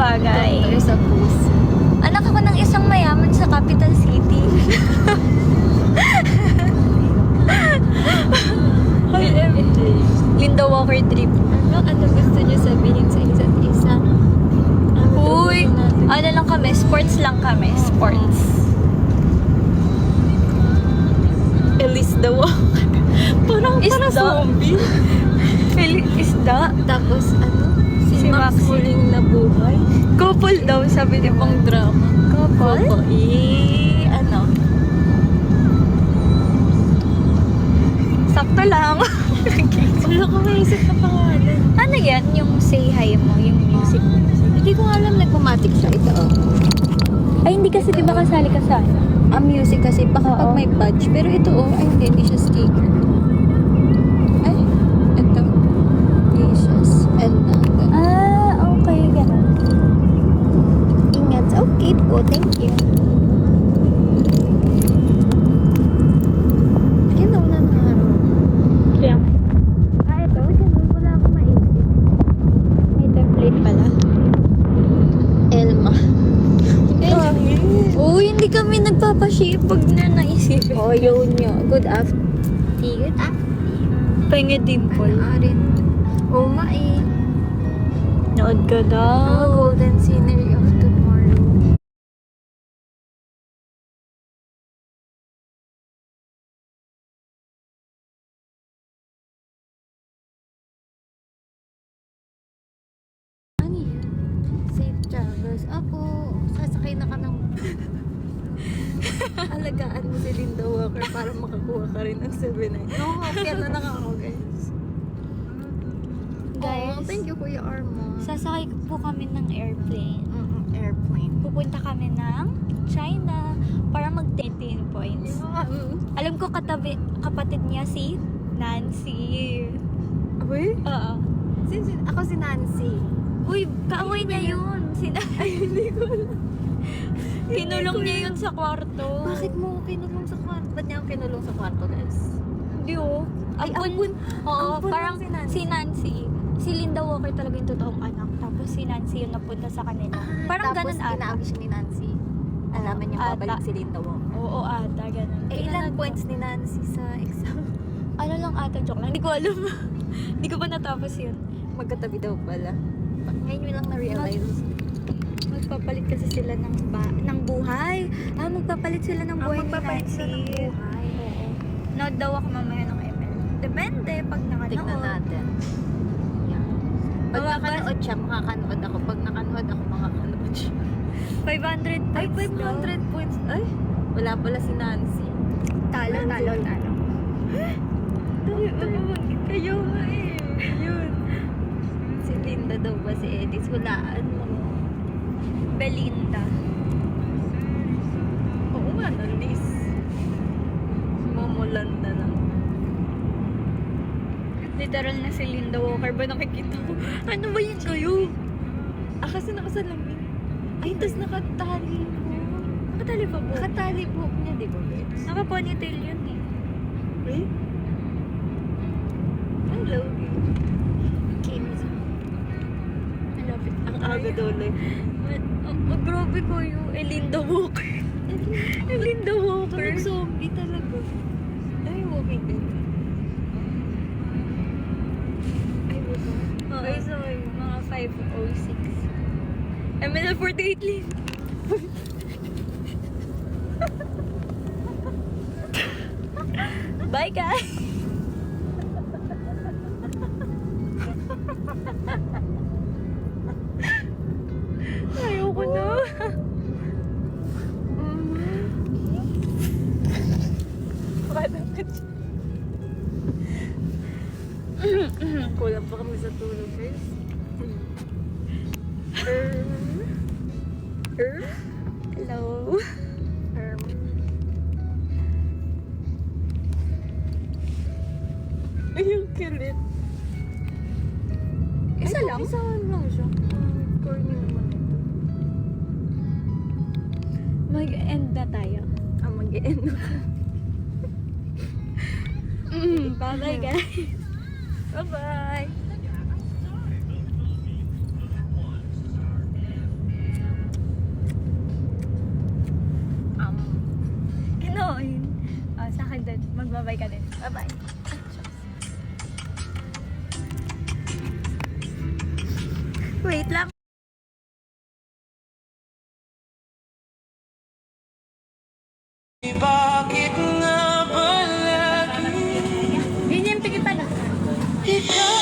bagay. Doctor sa puso. Anak ako ng isang mayaman sa capital city. Linda Walker trip. Ano gusto niyo sabihin sa isa't isa? Uy, ano lang kami, sports lang kami, sports. Elise the Walker. Parang Isda. zombie. Isda. Tapos Si si Max Maxine. muling nabuhay. Couple daw, sabi ni Pang drama. Couple? Opo, Sakto lang. Wala ko maisip na pangalan. Ano yan? Yung say hi mo, yung music. Hindi ko alam, nagmamatic siya. Ito, Ay, hindi kasi diba kasali ka sa ano? Ang music kasi, baka Oo. pag may badge. Pero ito, ay hindi siya sticker. Ay, ito. Jesus. And Okay, ganun. ingat. Okay po, thank you. Yan na, wala na araw. Kaya, Ito, ganun. Wala akong maisip. may template pala. Elma. Uy, hindi kami nagpapaship pag na naisip. Oh, yun nyo. Good afternoon. Good afternoon. Pahinga dimple. Arin. Oh, Nood ka daw. Golden scenery of tomorrow. Ano yun? Safe travels. Apo, sasakay na ka ng... Alagaan mo si Linda Walker para makakuha ka rin ng 7-9. No, kaya na lang ako, guys. Guys, Oh, thank you, Kuya Armand. sasakay po kami ng airplane. Airplane. Pupunta kami ng China para mag-18 points. Alam ko kapatid niya si Nancy. Uy? Oo. Ako si Nancy. Uy, kaaway niya yun. Ay, hindi ko alam. Kinulong niya yun sa kwarto. Bakit mo kinulong sa kwarto? Ba't niya ako kinulong sa kwarto, guys? Hindi oh. Ay, ampun. Oo, Ampun parang lang si Nancy. si Linda Walker talaga yung totoong anak. Tapos si Nancy yung napunta sa kanila. Parang ganun Tapos ata. inaabi siya ni Nancy. Alaman niya Ata. babalik si Linda Walker. Oo ata, ganun. Eh, ilan points ni Nancy sa exam? Ano lang ata, joke lang. Hindi ko alam. Hindi ko pa natapos yun. Magkatabi daw pala. Ngayon nyo lang na-realize. Magpapalit kasi sila ng buhay. Magpapalit sila ng buhay ni Nancy. buhay. Oo. Nood daw ako mamaya ng ML. Depende pag nakanood. Tignan natin. Yan. Pag Mababa- nakanood siya, makakanood ako. Pag nakanood ako, makakanood siya. 500 Ay, points daw. 500 points. Ay, wala pala si Nancy. Talo. Kayo nga eh. Yun. Si Linda daw ba si Edith? Hulaan mo. Belinda. Oo nga, Liz. Mamulanda lang. Literal na si Linda Walker ba nakikita ko? Ano ba yun kayo? Kasi nakasalamin. Ay, tas nakatali po. Nakatali pa po. Nakatali po niya, di ba, guys? Naka-ponytail yun eh. Eh? Hello. Kim. Malapit. Ang aga daw like. Grabe ko yung Linda Walker. Linda Walker. Parang zombie talaga. Ay, walking dead. Ay, wala. Okay, so mga 5:06. ML 48 lane. Bye guys! Ayoko na. Kulang pa kami sa tulog, guys. Hello. Ay, yung kilit. Isa Ay, lang? Isa lang siya. Corny naman ito. Mag-end na tayo. Mag-end na. Bye-bye guys. Bye-bye. Bye-bye ka din. Bye-bye. Wait lang. Bakit nga ba lagi Ganyan, pigi pala. ikaw